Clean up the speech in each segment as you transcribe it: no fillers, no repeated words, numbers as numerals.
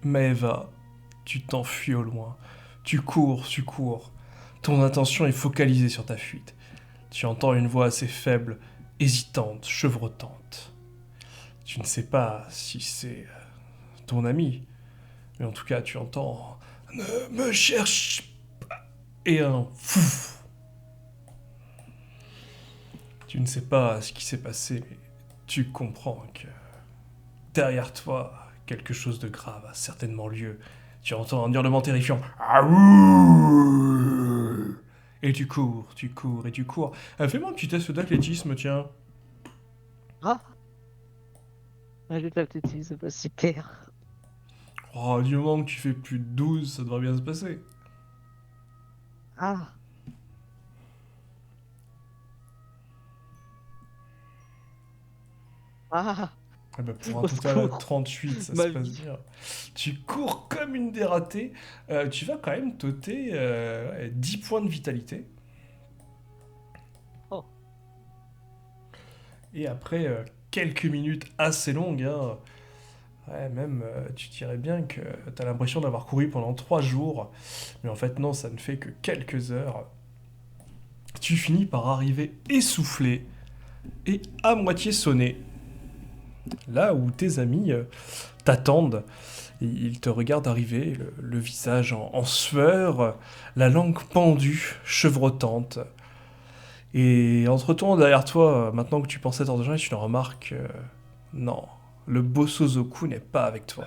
Maeva, tu t'enfuis au loin. Tu cours, tu cours. Ton attention est focalisée sur ta fuite. Tu entends une voix assez faible, hésitante, chevrotante. Tu ne sais pas si c'est ton ami, mais en tout cas, tu entends Ne me cherche et un fouf. Tu ne sais pas ce qui s'est passé, mais tu comprends que derrière toi, quelque chose de grave a certainement lieu. Tu entends un hurlement terrifiant. Et tu cours, tu cours et tu cours. Fais-moi un petit test d'athlétisme, tiens. Ah, j'ai de l'athlétisme, c'est pas super. Oh, du moment que tu fais plus de 12, ça devrait bien se passer. Ah, ah, Eh ben, pour un au total à secours, 38, ça se ma passe vie. bien. Tu cours comme une dératée. Tu vas quand même toter 10 points de vitalité. Oh, Et après quelques minutes assez longues, hein, ouais, même tu dirais bien que tu as l'impression d'avoir couru pendant 3 jours. Mais en fait, non, ça ne fait que quelques heures. Tu finis par arriver essoufflé et à moitié sonné. Là où tes amis t'attendent. Et ils te regardent arriver, le visage en sueur, la langue pendue, chevrotante. Et en te retournant derrière toi, maintenant que tu pensais être hors de jeu, tu le remarques, non, le Bosozoku n'est pas avec toi.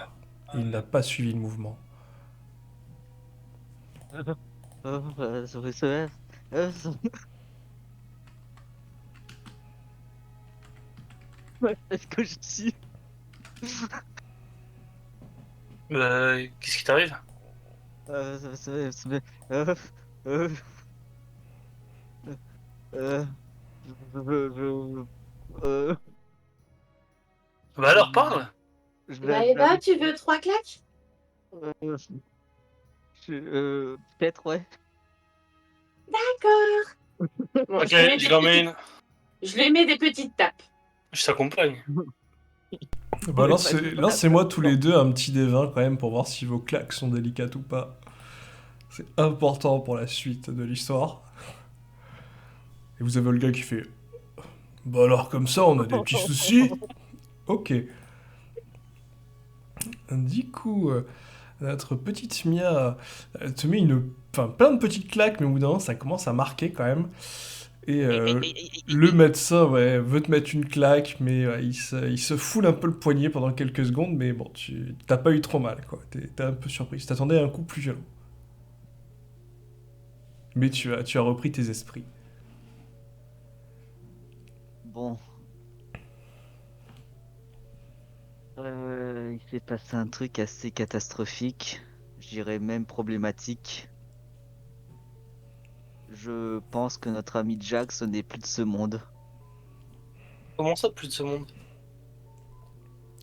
Il n'a pas suivi le mouvement. ça- est-ce que je suis? Qu'est-ce qui t'arrive? Euh, euh, euh, je, euh, Bah alors, parle! je vais Maëva, aller. tu veux 3 claques? Peut-être, ouais. D'accord. Bon, Ok, je leur mets une. je lui mets des petites tapes. Je t'accompagne. Bah Ouais, vas-y, tape, lancez-moi tous les attends. deux un petit D20 quand même pour voir si vos claques sont délicates ou pas. C'est important pour la suite de l'histoire. Et vous avez le gars qui fait Bah alors comme ça on a des petits soucis. Ok. Du coup, notre petite Mia te met enfin, plein de petites claques, mais au bout d'un moment, ça commence à marquer quand même. Et le médecin ouais, veut te mettre une claque, mais il se foule un peu le poignet pendant quelques secondes, mais bon, tu t'as pas eu trop mal, quoi. T'es un peu surpris. Tu t'attendais à un coup plus violent. Mais tu as repris tes esprits. Bon, il s'est passé un truc assez catastrophique, je dirais même problématique. Je pense que notre ami Jax n'est plus de ce monde. Comment ça, plus de ce monde?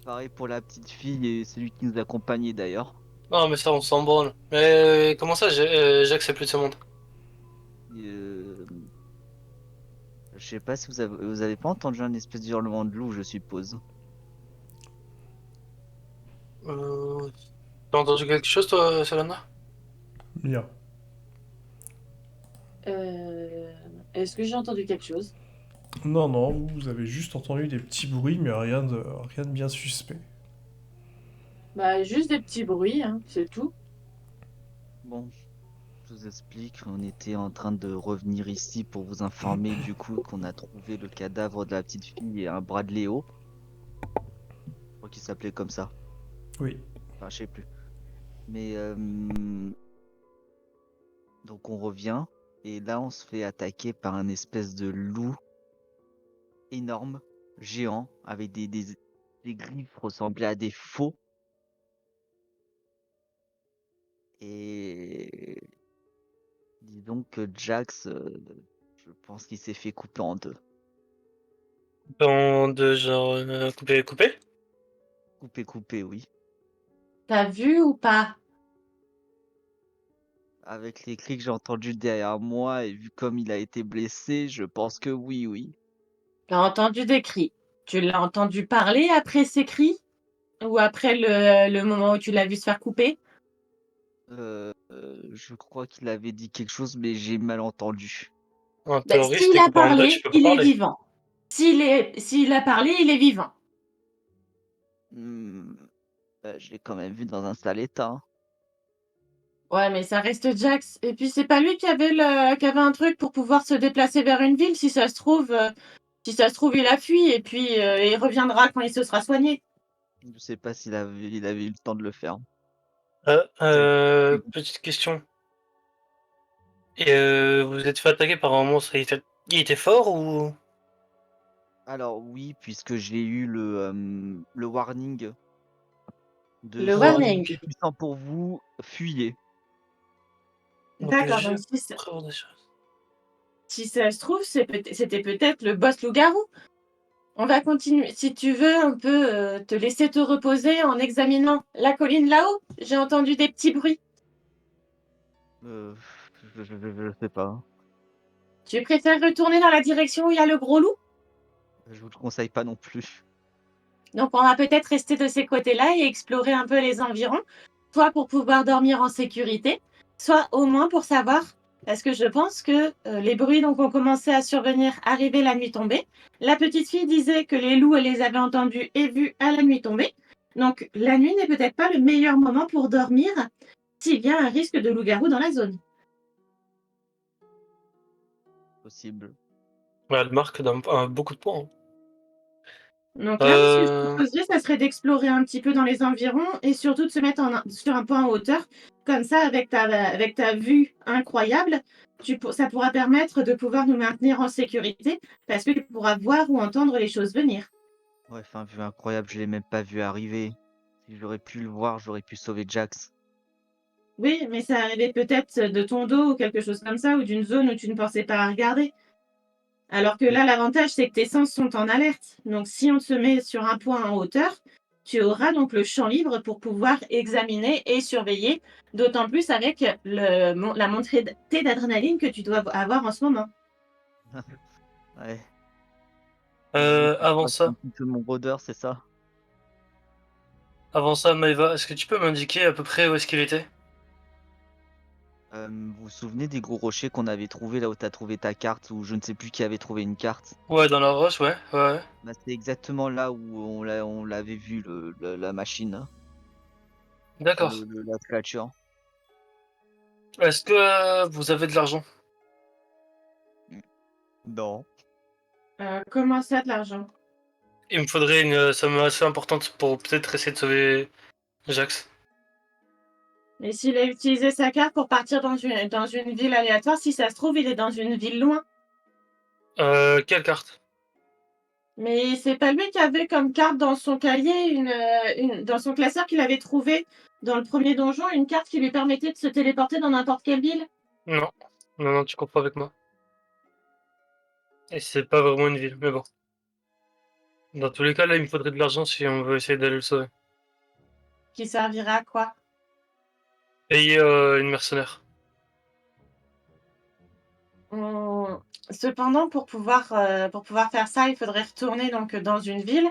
Pareil pour la petite fille et celui qui nous accompagnait d'ailleurs. Non, mais ça, on s'en branle. Mais comment ça, Jacques, c'est plus de ce monde? Euh, je sais pas si vous avez pas entendu un espèce d'hurlement de loup, je suppose. Euh... T'as entendu quelque chose, toi, Solana? Mia. Euh, Est-ce que j'ai entendu quelque chose? Non, non, vous avez juste entendu des petits bruits, mais rien de bien suspect. Bah, juste des petits bruits, hein, c'est tout. Bon, je vous explique, on était en train de revenir ici pour vous informer du coup qu'on a trouvé le cadavre de la petite fille et un bras de Léo. Je crois qu'il s'appelait comme ça. Oui. Enfin, je sais plus. Mais donc on revient et là on se fait attaquer par un espèce de loup énorme, géant, avec des griffes ressemblaient à des faux. Et disons que Jax, je pense qu'il s'est fait couper en deux. Dans de genre coupé? Coupé, oui. T'as vu ou pas? Avec les cris que j'ai entendus derrière moi et vu comme il a été blessé, je pense que oui, oui. T'as entendu des cris. Tu l'as entendu parler après ces cris? Ou après le moment où tu l'as vu se faire couper? Je crois qu'il avait dit quelque chose, mais j'ai mal entendu. En Bah, théorie, si s'il t'es a coupé en deux, tu parlé, peux pas il est parler. vivant. S'il a parlé, il est vivant. Mmh, je l'ai quand même vu dans un sale état, hein. Ouais, mais ça reste Jax. Et puis c'est pas lui qui avait un truc pour pouvoir se déplacer vers une ville. Si ça se trouve, il a fui et puis il reviendra quand il se sera soigné. Je sais pas s'il avait eu le temps de le faire. Petite question. Et vous êtes fait attaquer par un monstre, il était fort ou... Alors oui, puisque j'ai eu le warning de Le «Si warning. Warning. c'est puissant pour vous, fuyez». Donc D'accord, j'ai donc prévoir des choses. si ça se trouve, c'était peut-être le boss loup-garou. On va continuer. Si tu veux un peu te laisser te reposer en examinant la colline là-haut, j'ai entendu des petits bruits. Heu, je sais pas. Tu préfères retourner dans la direction où il y a le gros loup? Je vous le conseille pas non plus. Donc on va peut-être rester de ces côtés-là et explorer un peu les environs, soit pour pouvoir dormir en sécurité, soit au moins pour savoir, parce que je pense que les bruits donc ont commencé à survenir, arriver la nuit tombée. La petite fille disait que les loups, elle les avait entendus et vus à la nuit tombée. Donc la nuit n'est peut-être pas le meilleur moment pour dormir s'il y a un risque de loup-garou dans la zone. Possible. Ouais, elle marque beaucoup de points, hein. Donc là, moi, ce que je Euh, proposerais, ça serait d'explorer un petit peu dans les environs et surtout de se mettre sur un point en hauteur. Comme ça, avec ta vue incroyable, ça pourra permettre de pouvoir nous maintenir en sécurité parce que tu pourras voir ou entendre les choses venir. Ouais, enfin, vue incroyable, je l'ai même pas vu arriver. Si j'aurais pu le voir, j'aurais pu sauver Jax. Oui, mais ça arrivait peut-être de ton dos ou quelque chose comme ça, ou d'une zone où tu ne pensais pas à regarder. Alors que Mmh. là, l'avantage, c'est que tes sens sont en alerte. Donc, si on te met sur un point en hauteur, tu auras donc le champ libre pour pouvoir examiner et surveiller, d'autant plus avec la montée d'adrénaline que tu dois avoir en ce moment. Ouais, je avant crois que c'est un ça, petit peu mon rôdeur, c'est ça? Maëva, est-ce que tu peux m'indiquer à peu près où est-ce qu'il était? Vous vous souvenez des gros rochers qu'on avait trouvés là où tu as trouvé ta carte, ou je ne sais plus qui avait trouvé une carte? Ouais, dans la roche, ouais, ouais. Bah, c'est exactement là où on l'avait vu la machine, hein, D'accord. la créature. Est-ce que vous avez de l'argent? Mmh. Non. Comment ça, de l'argent? Il me faudrait une somme assez importante pour peut-être essayer de sauver Jax. Mais s'il a utilisé sa carte pour partir dans une ville aléatoire, si ça se trouve, il est dans une ville loin. Quelle carte? Mais c'est pas lui qui avait comme carte dans son cahier, dans son classeur qu'il avait trouvé dans le premier donjon, une carte qui lui permettait de se téléporter dans n'importe quelle ville. Non. Non, non, tu comprends avec moi. Et c'est pas vraiment une ville, mais bon. Dans tous les cas, là, il me faudrait de l'argent si on veut essayer d'aller le sauver. Qui servira à quoi? Payer une mercenaire. On- Cependant, pour pouvoir faire ça, il faudrait retourner donc dans une ville.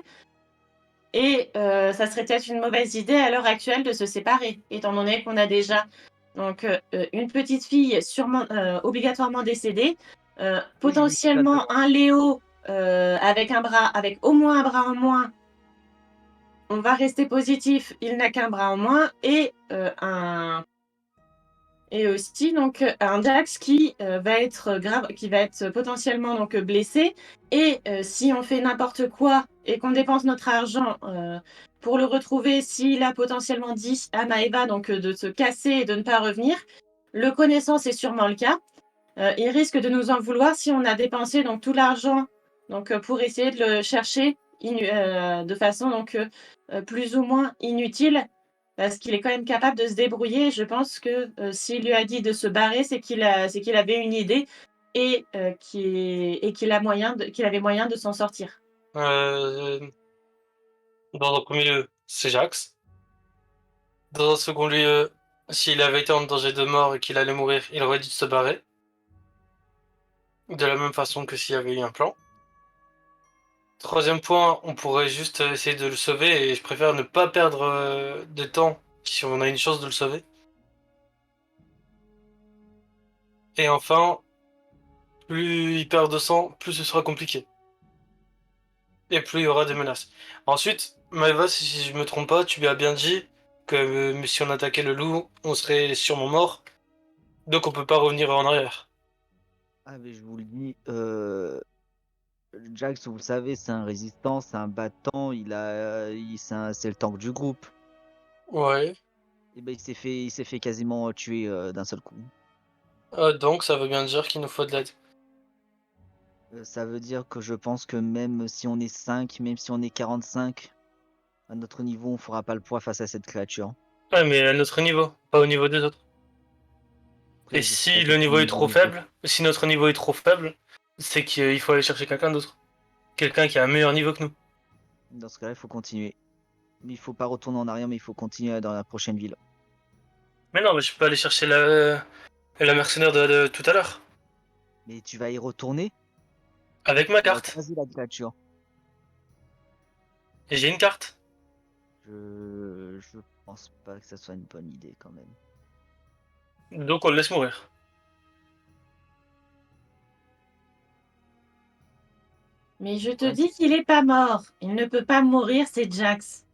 Et ça serait peut-être une mauvaise idée à l'heure actuelle de se séparer, étant donné qu'on a déjà donc une petite fille sûrement obligatoirement décédée, Oui, oui, potentiellement j'adore. un Léo avec au moins un bras en moins. On va rester positif, il n'a qu'un bras en moins et aussi donc un Jax qui va être potentiellement donc blessé et si on fait n'importe quoi et qu'on dépense notre argent pour le retrouver, s'il a potentiellement dit à Maeva donc de se casser et de ne pas revenir, le connaissant c'est sûrement le cas, il risque de nous en vouloir si on a dépensé donc tout l'argent donc pour essayer de le chercher de façon donc plus ou moins inutile parce qu'il est quand même capable de se débrouiller. Je pense que, s'il lui a dit de se barrer, c'est qu'il avait une idée et qu'il avait moyen de s'en sortir. Euh, Dans un premier lieu, c'est Jax. Dans un second lieu, s'il avait été en danger de mort et qu'il allait mourir, il aurait dû se barrer. De la même façon que s'il y avait eu un plan. Troisième point, on pourrait juste essayer de le sauver et je préfère ne pas perdre de temps si on a une chance de le sauver. Et enfin, plus il perd de sang, plus ce sera compliqué. Et plus il y aura des menaces. Ensuite, Maëva, si je me trompe pas, tu lui as bien dit que si on attaquait le loup, on serait sûrement mort. Donc on peut pas revenir en arrière. Ah, mais je vous le dis, Jax, vous le savez, c'est un résistant, c'est un battant, c'est le tank du groupe. Ouais. Et ben, il s'est fait quasiment tuer d'un seul coup. Donc ça veut bien dire qu'il nous faut de l'aide. Ça veut dire que je pense que même si on est 5, même si on est 45, à notre niveau, on fera pas le poids face à cette créature. Ouais, mais à notre niveau, pas au niveau des autres. Et Après, je sais pas si le quel niveau est niveau trop des autres. faible, si notre niveau est trop faible, c'est qu'il faut aller chercher quelqu'un d'autre. Quelqu'un qui a un meilleur niveau que nous. Dans ce cas-là, il faut continuer. Mais il faut pas retourner en arrière, mais il faut continuer dans la prochaine ville. Mais non, mais je peux aller chercher la mercenaire de tout à l'heure. Mais tu vas y retourner, Avec ma tu vas carte. croiser la créature. Et j'ai une carte. Je pense pas que ça soit une bonne idée quand même. Donc on le laisse mourir. Mais je Le te problème, dis c'est qu'il est pas mort. Il ne peut pas mourir, c'est Jax.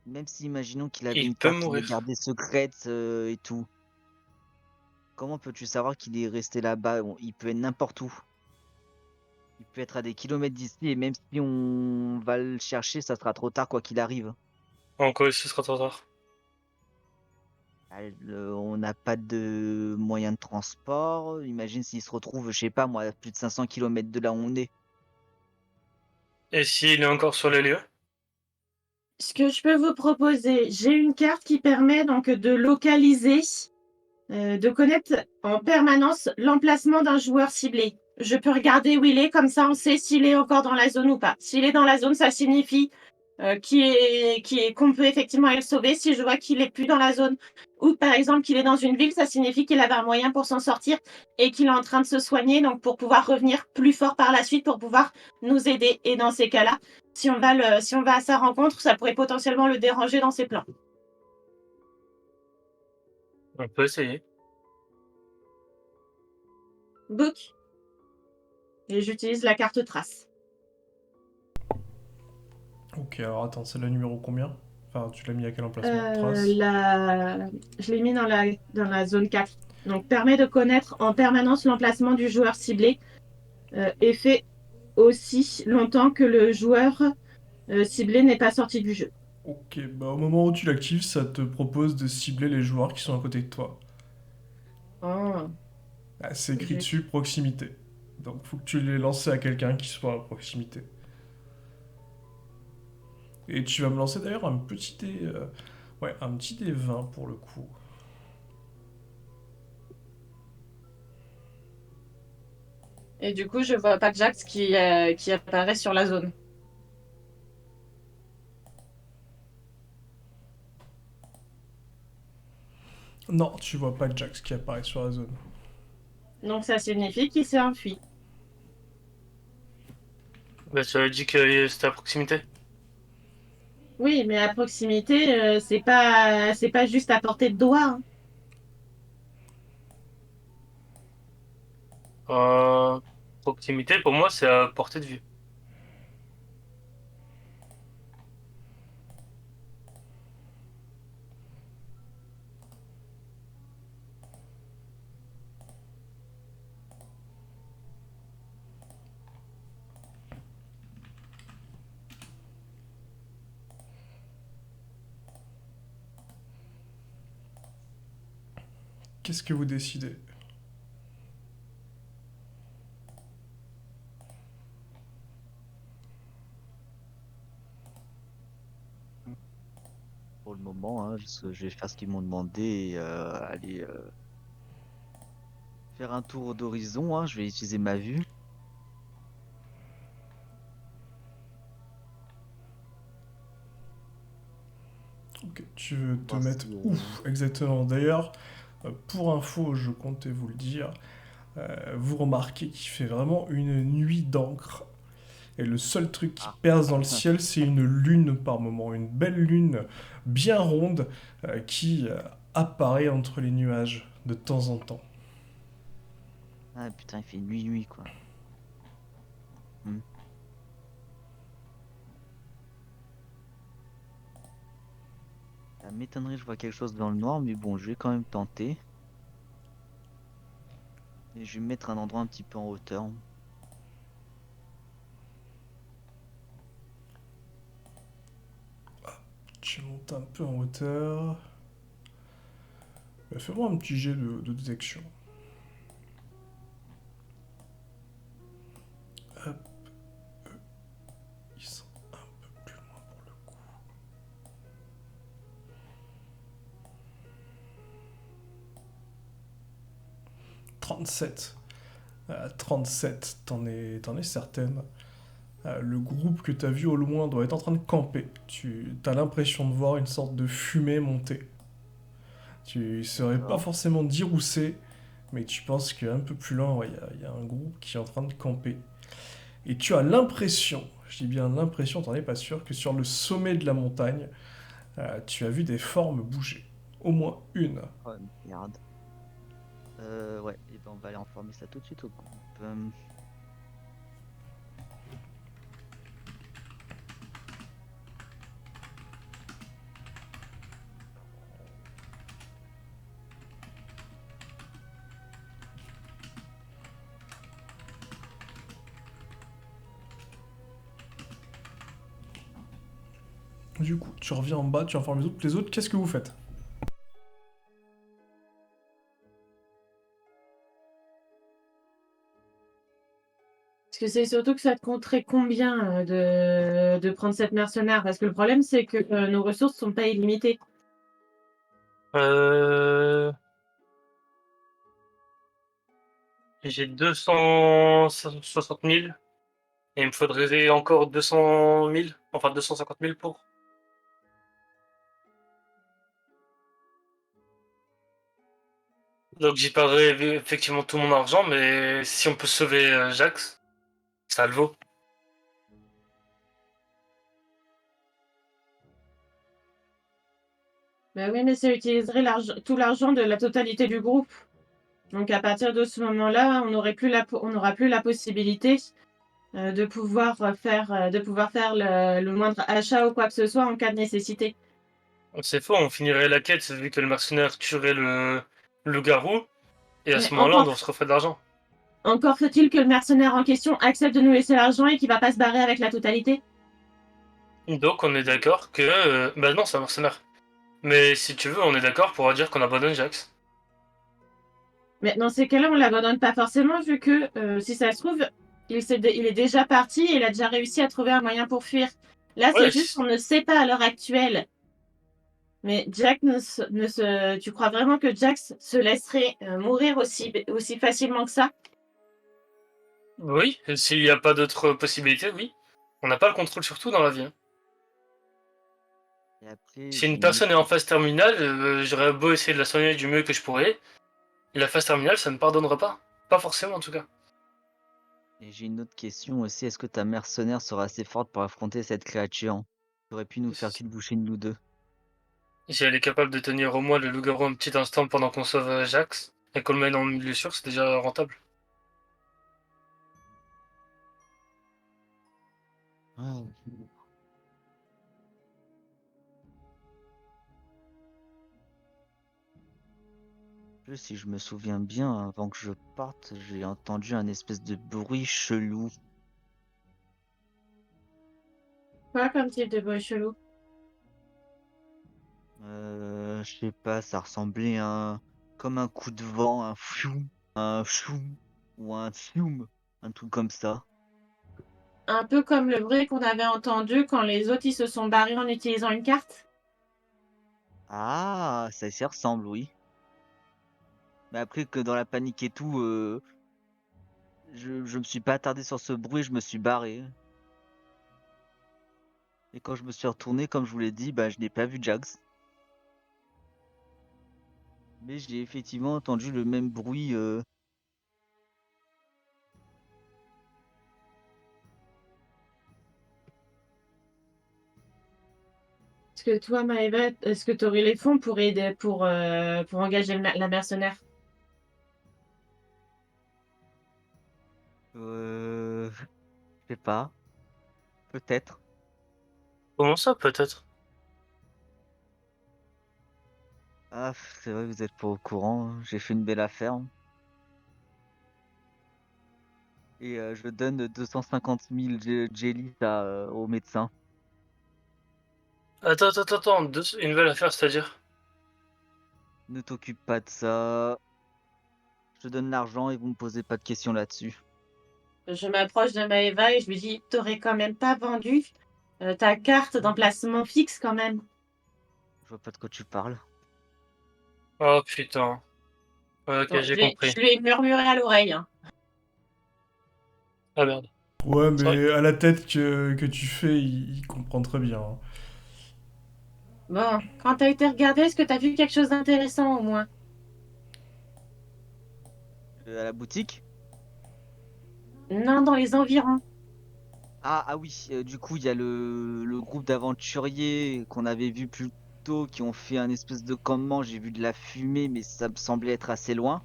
même si imaginons qu'il avait Il une peut carte qu'il veut mourir. garder secrète et tout, comment peux-tu savoir qu'il est resté là-bas? Il peut être n'importe où. Il peut être à des kilomètres d'ici et même si on va le chercher, ça sera trop tard quoi qu'il arrive. Encore ce sera trop tard. On n'a pas de moyen de transport. Imagine s'il se retrouve, je sais pas moi, à plus de 500 kilomètres de là où on est. Et s'il est encore sur les lieux? Ce que je peux vous proposer, j'ai une carte qui permet donc de localiser, de connaître en permanence l'emplacement d'un joueur ciblé. Je peux regarder où il est, comme ça on sait s'il est encore dans la zone ou pas. S'il est dans la zone, ça signifie qu'on peut effectivement aller le sauver. Si je vois qu'il est plus dans la zone ou par exemple qu'il est dans une ville, ça signifie qu'il avait un moyen pour s'en sortir et qu'il est en train de se soigner, donc pour pouvoir revenir plus fort par la suite, pour pouvoir nous aider. Et dans ces cas-là, si on va à sa rencontre, ça pourrait potentiellement le déranger dans ses plans. On peut essayer. Book. Et j'utilise la carte trace. Ok, alors attends, c'est le numéro combien? Enfin, tu l'as mis à quel emplacement? Trace? Je l'ai mis dans la zone 4. Donc, permet de connaître en permanence l'emplacement du joueur ciblé et fait aussi longtemps que le joueur ciblé n'est pas sorti du jeu. Ok, bah au moment où tu l'actives, ça te propose de cibler les joueurs qui sont à côté de toi. Oh, Ah, c'est écrit j'ai- dessus proximité. Donc faut que tu les lances à quelqu'un qui soit à proximité. Et tu vas me lancer d'ailleurs un petit dé... Ouais, un petit dé 20 pour le coup. Et du coup, je vois pas Jax qui apparaît sur la zone. Non, tu vois pas Jax qui apparaît sur la zone. Donc, ça signifie qu'il s'est enfui. Bah, tu avais dit que c'était à proximité. Oui, mais à proximité, c'est pas juste à portée de doigt, hein. Euh, Proximité, pour moi, c'est à portée de vue. Qu'est-ce que vous décidez? Pour le moment, hein, je vais faire ce qu'ils m'ont demandé et aller faire un tour d'horizon. Hein, je vais utiliser ma vue. Ok, tu veux te Voir mettre si, où exactement? D'ailleurs, pour info, je comptais vous le dire, vous remarquez qu'il fait vraiment une nuit d'encre. Et le seul truc qui Ah. perce dans le ciel, c'est une lune par moment, une belle lune bien ronde qui apparaît entre les nuages de temps en temps. Ah putain, il fait nuit quoi. Hmm. Ça m'étonnerait que je vois quelque chose dans le noir, mais bon, je vais quand même tenter. Et je vais me mettre à un endroit un petit peu en hauteur. Tu montes un peu en hauteur. Fais-moi un petit jet de détection. Hop, ils sont un peu plus loin pour le coup. 37. 37, t'en es certaine. Le groupe que t'as vu au loin doit être en train de camper. Tu as l'impression de voir une sorte de fumée monter. Tu saurais pas D'accord. forcément dire où c'est, mais tu penses qu'un peu plus loin, ouais, il y a un groupe qui est en train de camper. Et tu as l'impression, je dis bien l'impression, t'en es pas sûr, que sur le sommet de la montagne, tu as vu des formes bouger. Au moins une. Oh merde. Ouais, et ben on va aller informer ça tout de suite au groupe. Du coup, tu reviens en bas, tu informes les autres. Les autres, qu'est-ce que vous faites? Parce que c'est surtout que ça te coûterait combien de prendre cette mercenaire? Parce que le problème, c'est que nos ressources sont pas illimitées. Euh... J'ai 260 000 et il me faudrait encore 200 000, enfin 250 000 pour. Donc j'y paierai effectivement tout mon argent, mais si on peut sauver Jax, ça le vaut. Bah oui, mais ça utiliserait tout l'argent de la totalité du groupe. Donc à partir de ce moment-là, on n'aura plus la possibilité de pouvoir faire le moindre achat ou quoi que ce soit en cas de nécessité. C'est faux, on finirait la quête vu que le mercenaire tuerait le garou, et à Mais ce moment-là on se referait de l'argent. encore faut-il que le mercenaire en question accepte de nous laisser l'argent et qu'il va pas se barrer avec la totalité. Donc on est d'accord que... bah non, c'est un mercenaire. Mais si tu veux, on est d'accord pour dire qu'on abandonne Jax. Mais dans ces cas-là, on l'abandonne pas forcément vu que si ça se trouve, il est déjà parti et il a déjà réussi à trouver un moyen pour fuir. Là, c'est Ouais, juste qu'on ne sait pas à l'heure actuelle. Mais Jack tu crois vraiment que Jack se laisserait mourir aussi facilement que ça? oui, s'il n'y a pas d'autre possibilité, oui. On n'a pas le contrôle sur tout dans la vie, hein. Et après, Si j'ai une une autre personne est en phase terminale, j'aurais beau essayer de la soigner du mieux que je pourrais, et la phase terminale, ça ne pardonnera pas. Pas forcément en tout cas. et j'ai une autre question aussi. Est-ce que ta mercenaire sera assez forte pour affronter cette créature qui aurait pu nous faire qu'une bouchée de nous deux? Si elle est capable de tenir au moins le loup-garou un petit instant pendant qu'on sauve Jax, et qu'on le mène en milieu sûr, c'est déjà rentable. Ah. Si je me souviens bien, avant que je parte, j'ai entendu un espèce de bruit chelou. Quoi comme type de bruit chelou? Je sais pas, ça ressemblait à comme un coup de vent, un choum ou un fioum, un truc comme ça. Un peu comme le bruit qu'on avait entendu quand les autres ils se sont barrés en utilisant une carte? Ah, ça s'y ressemble, oui. Mais après que dans la panique et tout, je me suis pas attardé sur ce bruit, je me suis barré. Et quand je me suis retourné, comme je vous l'ai dit, bah je n'ai pas vu Jax. Mais j'ai effectivement entendu le même bruit. que toi, Maëva, est-ce que tu aurais les fonds pour aider, pour engager la mercenaire? Je sais pas. Peut-être. Comment ça, peut-être? Ah, c'est vrai, vous êtes pas au courant, hein. J'ai fait une belle affaire. Et je donne 250 000 jellies au médecin. Attends, une nouvelle affaire, c'est-à-dire? Ne t'occupe pas de ça. Je te donne l'argent et vous me posez pas de questions là-dessus. Je m'approche de Maëva et je lui dis, t'aurais quand même pas vendu ta carte d'emplacement fixe quand même. Je vois pas de quoi tu parles. Oh putain. Ok, Bon, j'ai compris. je lui ai murmuré à l'oreille, hein. Ah merde. Ouais, C'est vrai. mais à la tête que tu fais, il comprend très bien, hein. Bon, quand t'as été regardé, est-ce que t'as vu quelque chose d'intéressant au moins? À la boutique? Non, dans les environs. Ah oui, du coup, il y a le groupe d'aventuriers qu'on avait vu plus tôt qui ont fait un espèce de campement. J'ai vu de la fumée, mais ça me semblait être assez loin.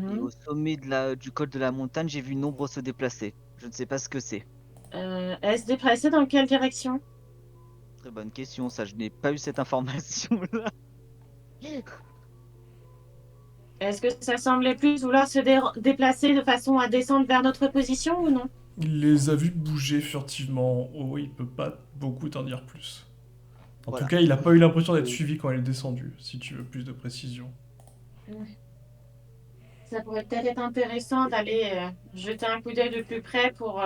Et au Mhm. sommet du col de la montagne, j'ai vu une ombre se déplacer. Je ne sais pas ce que c'est. Elle se déplaçait dans quelle direction? Très bonne question, ça, je n'ai pas eu cette information-là. Est-ce que ça semblait plus vouloir se déplacer de façon à descendre vers notre position ou non? Il les a vus bouger furtivement en haut, il peut pas beaucoup t'en dire plus. En tout Voilà. cas, il a pas eu l'impression d'être Euh, suivi quand elle est descendue, si tu veux plus de précision. Ouais. Ça pourrait peut-être être intéressant d'aller jeter un coup d'œil de plus près pour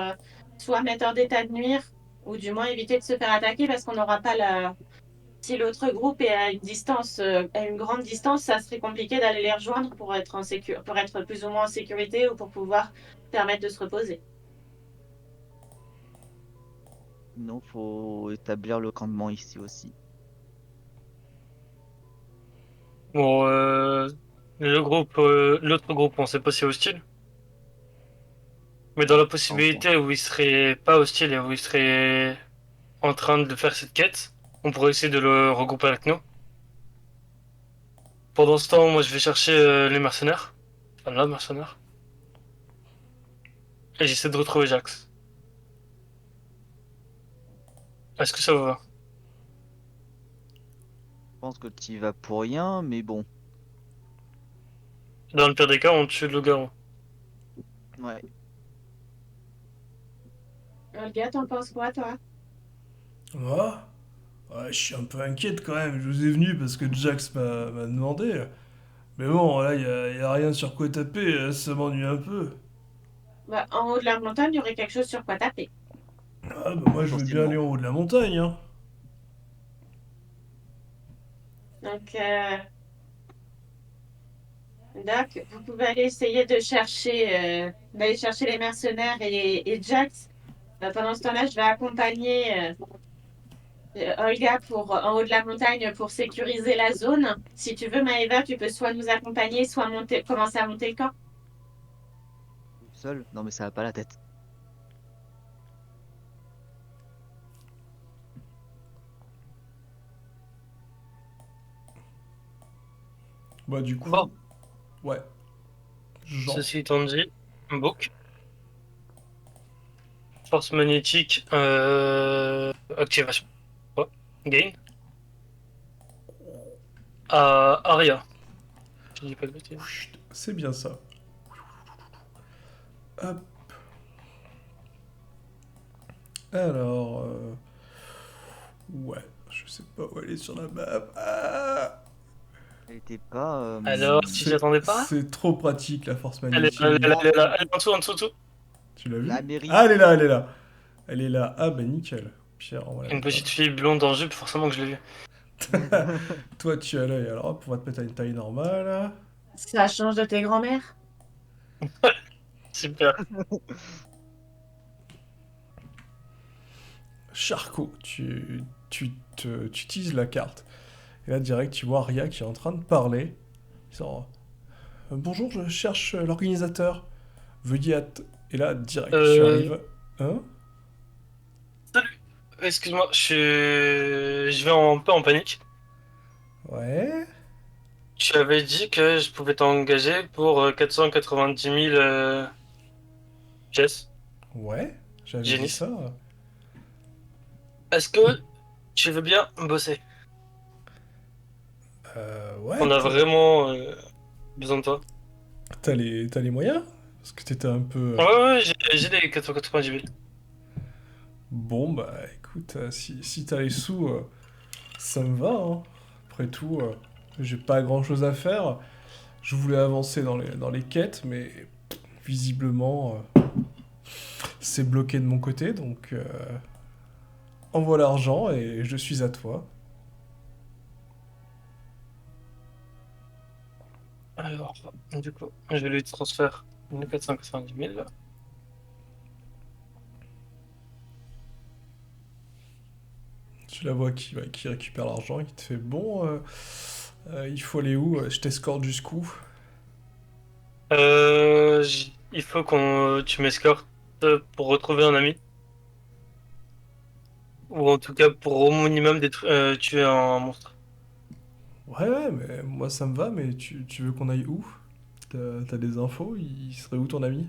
soit mettre hors d'état de nuire, ou du moins éviter de se faire attaquer parce qu'on n'aura pas la. Si l'autre groupe est à une distance, à une grande distance, ça serait compliqué d'aller les rejoindre pour être pour être plus ou moins en sécurité ou pour pouvoir permettre de se reposer. Non, faut établir le campement ici aussi. Bon, l'autre groupe, on sait pas si c'est hostile. Mais dans Non, la pas encore. possibilité où il serait pas hostile et où il serait en train de faire cette quête, on pourrait essayer de le regrouper avec nous. Pendant ce temps, moi je vais chercher les mercenaires. Enfin, la mercenaire. Et j'essaie de retrouver Jax. Est-ce que ça vous va? Je pense que tu y vas pour rien, mais bon. Dans le pire des cas, on tue le garou. Ouais. Olga, t'en penses quoi, toi? Moi? Ouais, je suis un peu inquiète quand même, je vous ai venu parce que Jax m'a demandé. Mais bon, là, y a rien sur quoi taper, ça m'ennuie un peu. Bah, en haut de la montagne, il y aurait quelque chose sur quoi taper. Ah bah moi je veux bien aller Potentiellement. en haut de la montagne, hein. Donc, Doc, vous pouvez aller essayer de d'aller chercher les mercenaires et Jax. Pendant ce temps-là, je vais accompagner Olga en haut de la montagne pour sécuriser la zone. Si tu veux, Maëva, tu peux soit nous accompagner, soit commencer à monter le camp. Seul? Non, mais ça va pas la tête. Bah du Bon, coup, ouais, ceci j'entre. étant dit, book, force magnétique, activation. Quoi? Gain. À Aria. Je dis pas de bêtises. Chut, c'est bien ça. Hop, alors... Ouais, je sais pas où aller sur la map. Ah, Elle était pas. Alors, tu t'y attendais pas? c'est trop pratique la force Elle est là, elle est là, magnétique. elle est là. Elle est en dessous, Tu l'as La vu? mairie. Ah, elle est là, elle est là. Elle est là. Ah bah nickel. Pierre, on va la Une mettre là. petite fille blonde en jupe, forcément que je l'ai vue. Toi, tu as l'œil. Alors hop, on va te mettre à une taille normale. Ça change de tes grands-mères. Super. Charcot, tu utilises la carte. Et là, direct, tu vois Aria qui est en train de parler. Il sort, bonjour, je cherche l'organisateur. Veuillez Et là, direct, tu Euh, arrives. Hein? Salut. excuse-moi, je vais un peu en panique. Ouais, Tu avais dit que je pouvais t'engager pour 490 000 pièces, ouais, j'avais dit Génis. ça. Est-ce que tu veux bien bosser? Ouais, On a vraiment besoin de toi. t'as les moyens? Parce que t'étais un peu... Ouais, ouais, j'ai les 490 000. Bon, bah écoute, si t'as les sous, ça me va, hein. Après tout, j'ai pas grand-chose à faire. Je voulais avancer dans les quêtes, mais visiblement, c'est bloqué de mon côté, donc envoie l'argent et je suis à toi. Alors, du coup, je lui transfère les 490 000. Tu la vois qui récupère l'argent et qui te fait bon, il faut aller où? Je t'escorte jusqu'où? Il faut tu m'escortes pour retrouver un ami. Ou en tout cas pour au minimum tuer un monstre. Ouais, ouais, mais moi ça me va, mais tu veux qu'on aille où? T'as des infos? Il serait où ton ami?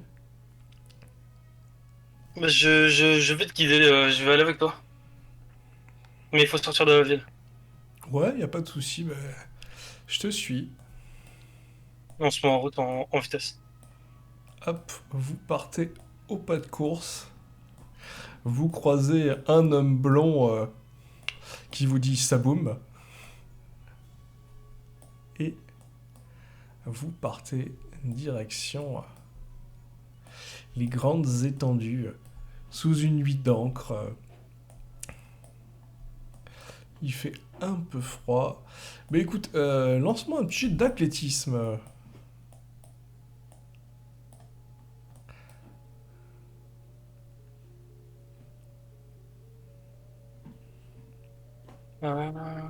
Bah, je vais te guider, je vais aller avec toi. Mais il faut sortir de la ville. Ouais, y a pas de souci, bah, je te suis. On se met en route en vitesse. Hop, vous partez au pas de course. Vous croisez un homme blond qui vous dit Saboum. Et vous partez direction les grandes étendues sous une nuit d'encre. Il fait un peu froid. Mais écoute, lance-moi un petit jet d'athlétisme. Euh,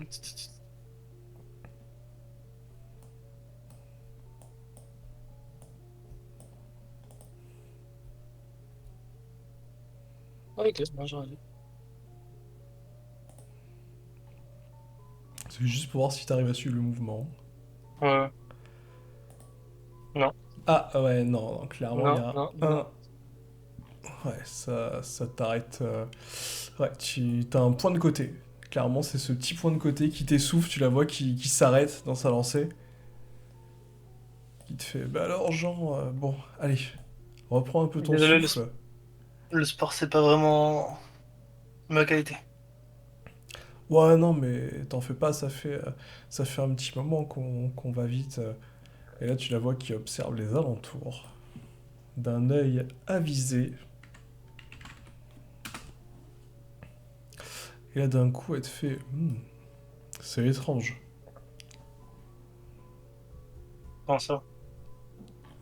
Ok, bon, j'aurais dit. C'est juste pour voir si t'arrives à suivre le mouvement. Ouais. Non, Ah ouais, non, non, clairement, il y non, a non, un... non. Ouais, ça t'arrête. Ouais, t'as un point de côté. Clairement, c'est ce petit point de côté qui t'essouffle, tu la vois qui s'arrête dans sa lancée. Qui te fait, bah alors Jean, bon, allez, reprends un peu ton Désolé, souffle. le sport, c'est pas vraiment ma qualité. Ouais, non, mais t'en fais pas, ça fait un petit moment qu'on va vite. Et là, tu la vois qui observe les alentours d'un œil avisé. Et là, d'un coup, elle te fait, c'est étrange. Comment ça?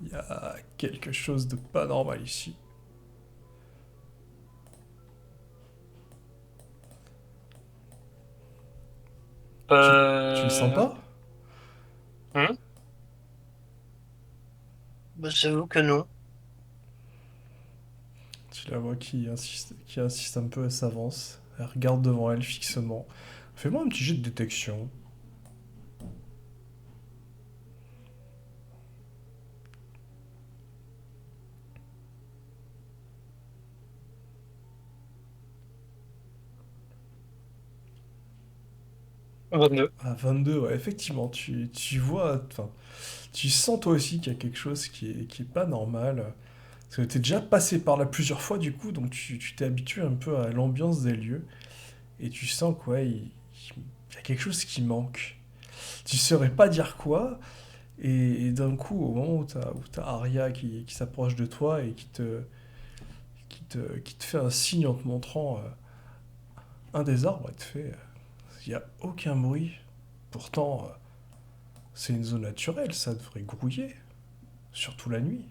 Il y a quelque chose de pas normal ici. Tu le sens Euh... pas? hmm Bah, j'avoue que non. Tu la vois qui insiste un peu, elle s'avance. Elle regarde devant elle fixement. Fais-moi un petit jet de détection. 22. Ah, 22, ouais, effectivement, tu vois, enfin, tu sens toi aussi qu'il y a quelque chose qui est pas normal. Parce que t'es déjà passé par là plusieurs fois, du coup, donc tu t'es habitué un peu à l'ambiance des lieux. Et tu sens quoi, il y a quelque chose qui manque. Tu saurais pas dire quoi, et d'un coup, au moment où t'as Arya qui s'approche de toi et qui te fait un signe en te montrant un des arbres, elle te fait, il n'y a aucun bruit. Pourtant, c'est une zone naturelle, ça devrait grouiller, surtout la nuit.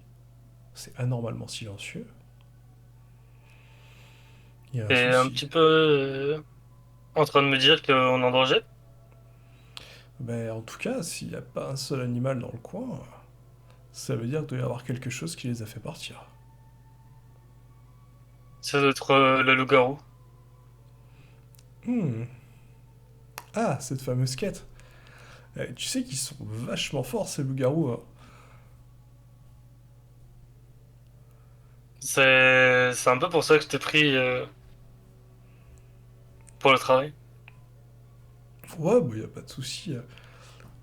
C'est anormalement silencieux. Il y a un T'es un souci. petit peu en train de me dire qu'on est en danger? Ben, en tout cas, s'il n'y a pas un seul animal dans le coin, ça veut dire qu'il doit y avoir quelque chose qui les a fait partir. Ça doit être le loup-garou. Hmm. Ah, cette fameuse quête. Tu sais qu'ils sont vachement forts, ces loups-garous, hein. C'est un peu pour ça que je t'ai pris pour le travail. Ouais, bah y a pas de souci.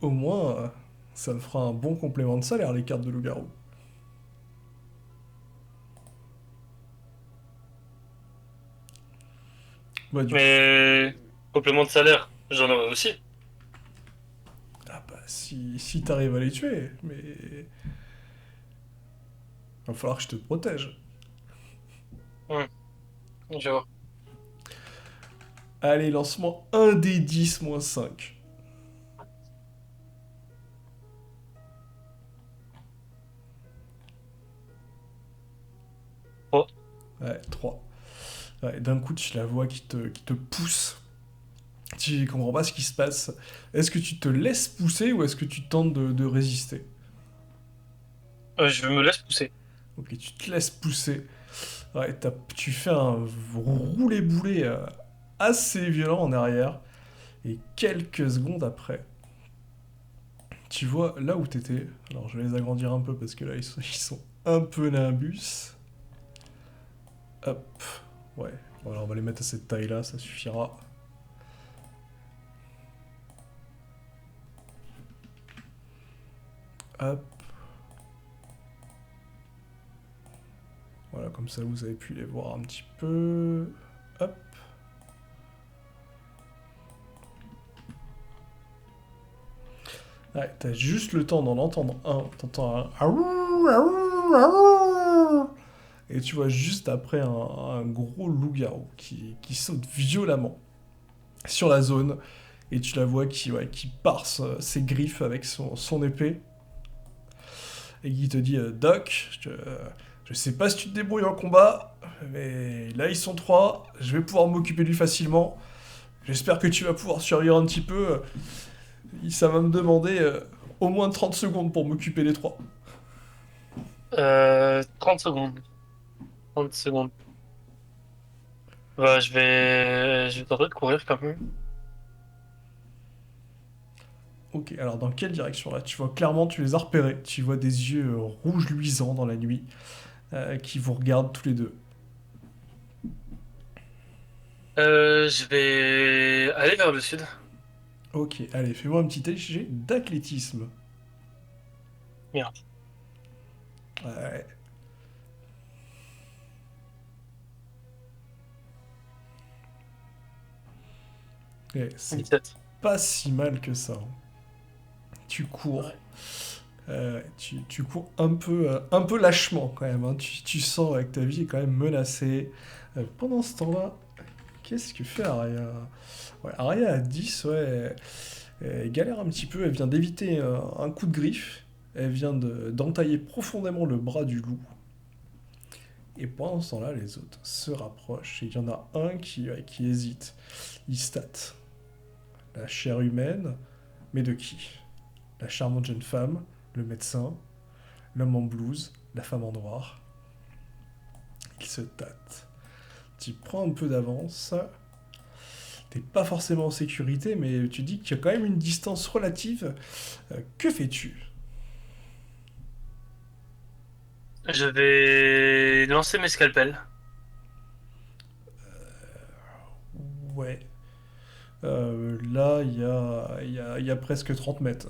Au moins, ça me fera un bon complément de salaire, les cartes de loup-garou. Bah du coup... Mais complément de salaire, j'en aurais aussi. Ah bah si t'arrives à les tuer, mais... Va falloir que je te protège. Hmm, je vois. Allez, lance-moi un des 10 moins 5. Oh. Ouais, 3. Ouais, d'un coup, tu la vois qui te pousse. Tu comprends pas ce qui se passe. Est-ce que tu te laisses pousser ou est-ce que tu tentes de résister? Je me laisse pousser. Ok, tu te laisses pousser. Ouais, tu fais un roulé-boulé assez violent en arrière. Et quelques secondes après, tu vois là où t'étais. Alors, je vais les agrandir un peu parce que là, ils sont un peu nimbus. Hop. Ouais. Bon, alors, on va les mettre à cette taille-là, ça suffira. Hop. Voilà, comme ça, vous avez pu les voir un petit peu. Hop. Ouais, t'as juste le temps d'en entendre un. T'entends un... Aouh, aouh, aouh. Et tu vois juste après un gros loup-garou qui saute violemment sur la zone. Et tu la vois qui parse ses griffes avec son épée. Et qui te dit Doc, je sais pas si tu te débrouilles en combat, mais là ils sont trois, je vais pouvoir m'occuper de lui facilement. J'espère que tu vas pouvoir survivre un petit peu. Ça va me demander au moins 30 secondes pour m'occuper des trois. 30 secondes. 30 secondes. Bah, je vais tenter de courir quand même. Ok, alors dans quelle direction là? Tu vois clairement, tu les as repérés. Tu vois des yeux rouges luisants dans la nuit qui vous regardent tous les deux. Je vais aller vers le sud. Ok, allez, fais-moi un petit jet d'athlétisme. Merde. Ouais, c'est 17. pas si mal que ça, hein. Tu cours. Ouais. Tu cours un peu lâchement quand même, hein. Tu sens que ta vie est quand même menacée. Pendant ce temps-là, qu'est-ce que fait Arya? Ouais, Arya à 10, ouais, elle galère un petit peu. Elle vient d'éviter un coup de griffe. Elle vient d'entailler profondément le bras du loup. Et pendant ce temps-là, les autres se rapprochent. Et il y en a un qui hésite. Il state. La chair humaine, mais de qui? La charmante jeune femme, le médecin, l'homme en blouse, la femme en noir. Il se tâte. Tu prends un peu d'avance. T'es pas forcément en sécurité, mais tu dis qu'il y a quand même une distance relative. Que fais-tu? Je vais lancer mes scalpels. Ouais. Là, il y a presque 30 mètres.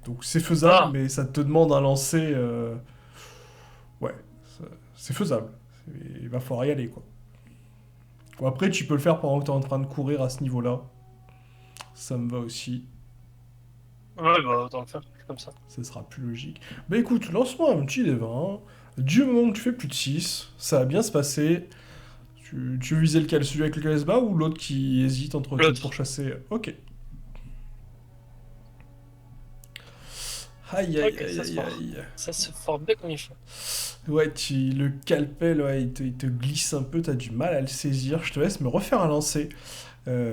Donc c'est faisable, Ah, mais ça te demande un lancer. Ouais, c'est faisable. Il va falloir y aller, quoi. Bon, après, tu peux le faire pendant que t'es en train de courir à ce niveau-là. Ça me va aussi. ouais, bah, autant le faire, comme ça. Ce sera plus logique. Bah écoute, lance-moi un petit des 20. Du moment que tu fais plus de 6, ça va bien se passer. Tu veux viser lequel? Celui avec lequel elle se bat ou l'autre qui hésite entre te L'autre. pourchasser? Ok. Aïe aïe Ok, aïe aïe aïe. ça se forme bien comme il faut. Ouais, le calpel, ouais, il te glisse un peu, t'as du mal à le saisir. Je te laisse me refaire un lancer.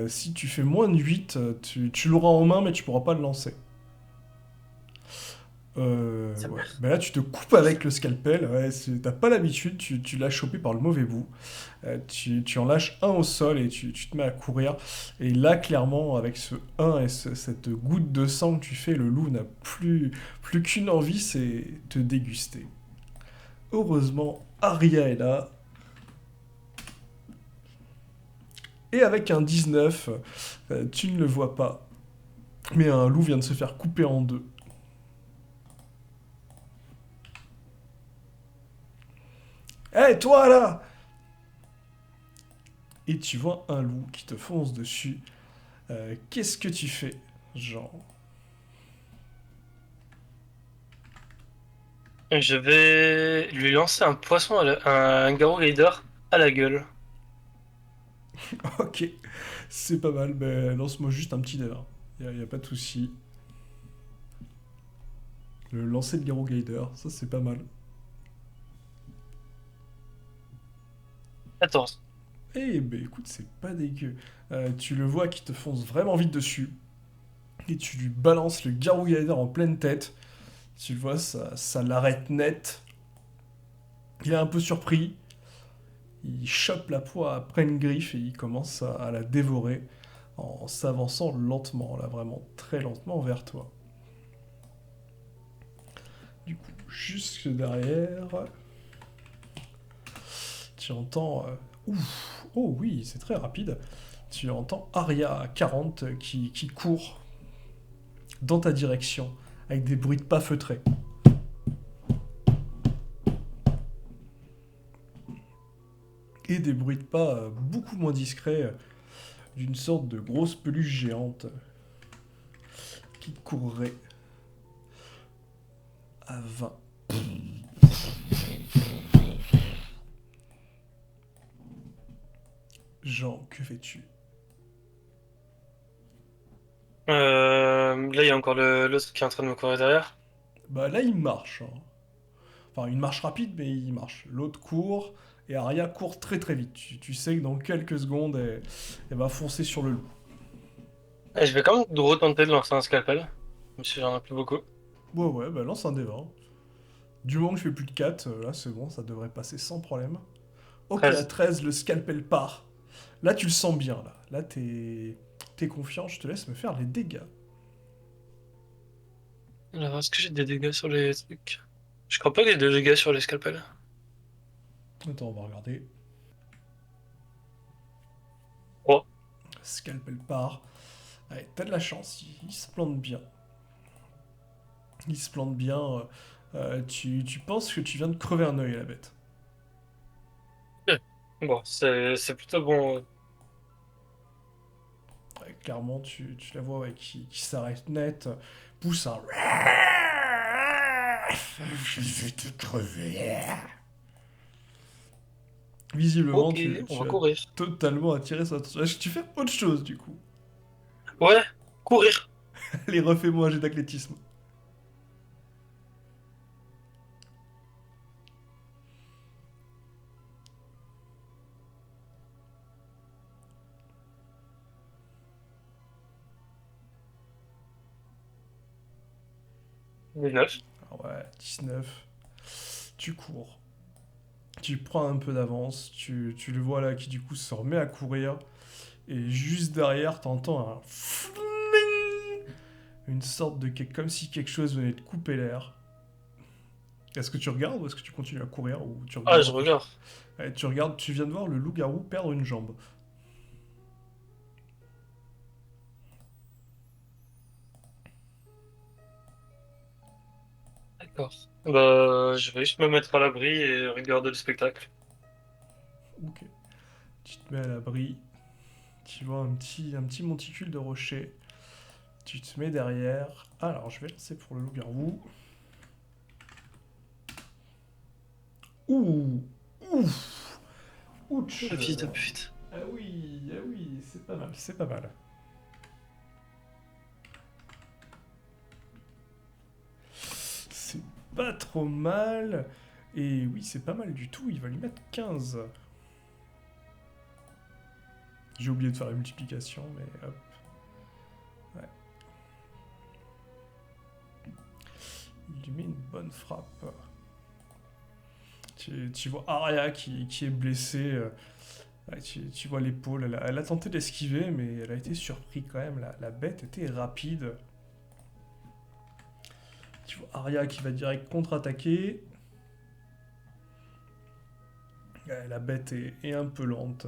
Si tu fais moins de 8, tu l'auras en main, mais tu pourras pas le lancer. Ça Ouais. meurt. Bah là, tu te coupes avec le scalpel. Ouais, t'as pas l'habitude, tu l'as chopé par le mauvais bout. Tu en lâches un au sol et tu te mets à courir. Et là, clairement, avec ce un et cette goutte de sang que tu fais, le loup n'a plus qu'une envie, c'est te déguster. Heureusement, Aria est là. Et avec un 19, tu ne le vois pas. Mais un loup vient de se faire couper en deux. Hé, toi là! Et tu vois un loup qui te fonce dessus. Qu'est-ce que tu fais? Genre. Je vais lui lancer un poisson, un Garou Gator à la gueule. Ok, c'est pas mal. Ben, lance-moi juste un petit dé là. Y a pas de souci. Le lancer de Garo Gaider, ça c'est pas mal. 14. Eh ben écoute, c'est pas dégueu. Tu le vois qui te fonce vraiment vite dessus. Et tu lui balances le Garou Gaider en pleine tête. Tu le vois, ça l'arrête net. Il est un peu surpris. Il chope la proie après une griffe et il commence à la dévorer en s'avançant lentement, là vraiment très lentement vers toi. Du coup, jusque derrière, tu entends... ouf, oh oui, c'est très rapide. Tu entends Aria à 40 qui court dans ta direction avec des bruits de pas feutrés. Et des bruits de pas beaucoup moins discrets d'une sorte de grosse peluche géante qui courrait à 20. Jean, que fais-tu? Là, il y a encore l'autre qui est en train de me courir derrière. Bah là, il marche, hein. Enfin, une marche rapide, mais il marche. L'autre court, et Aria court très très vite. Tu sais que dans quelques secondes, elle va foncer sur le loup. Et je vais quand même retenter de lancer un scalpel, même si j'en ai plus beaucoup. Ouais, ouais, bah lance un des 20. Du moment que je fais plus de 4, là c'est bon, ça devrait passer sans problème. Ok, à 13. 13, le scalpel part. Là, tu le sens bien, là. Là, t'es confiant, je te laisse me faire les dégâts. Alors, est-ce que j'ai des dégâts sur les trucs? Je crois pas qu'il y ait de dégâts sur les scalpels. Attends, on va regarder. Oh. Scalpel part. Allez, t'as de la chance, il se plante bien. Il se plante bien. Tu penses que tu viens de crever un œil à la bête. Ok. Bon, c'est plutôt bon. Ouais, clairement, tu la vois ouais, qui s'arrête net, pousse un... Je vais te crever. Visiblement, Ok, tu, on tu va as courir. totalement attiré son attention. Est-ce que tu fais autre chose, du coup? Ouais, courir. Allez, refais-moi un jet d'athlétisme. Les 9. Ah ouais, 19. Tu cours. Tu prends un peu d'avance. Tu le vois là qui, du coup, se remet à courir. Et juste derrière, t'entends un... fling, une sorte de... comme si quelque chose venait de couper l'air. Est-ce que tu regardes ou est-ce que tu continues à courir ou tu Ah, regardes je un peu? regarde. Ouais, tu regardes, tu viens de voir le loup-garou perdre une jambe. D'accord. Bah, je vais juste me mettre à l'abri et regarder le spectacle. Ok. Tu te mets à l'abri, tu vois un petit monticule de rocher. Tu te mets derrière. Alors, je vais lancer pour le loup-garou. Ouh! Ouf! Ouch! Le fils de pute. Ah oui, c'est pas mal, c'est pas mal. C'est pas trop mal. Et oui, c'est pas mal du tout, il va lui mettre 15. J'ai oublié de faire la multiplication, mais hop. Ouais. Il bonne frappe. Tu vois Arya qui est blessée. Ouais, tu vois l'épaule. Elle a tenté d'esquiver, mais elle a été surprise quand même. La bête était rapide. Tu vois Arya qui va direct contre-attaquer. La bête est un peu lente.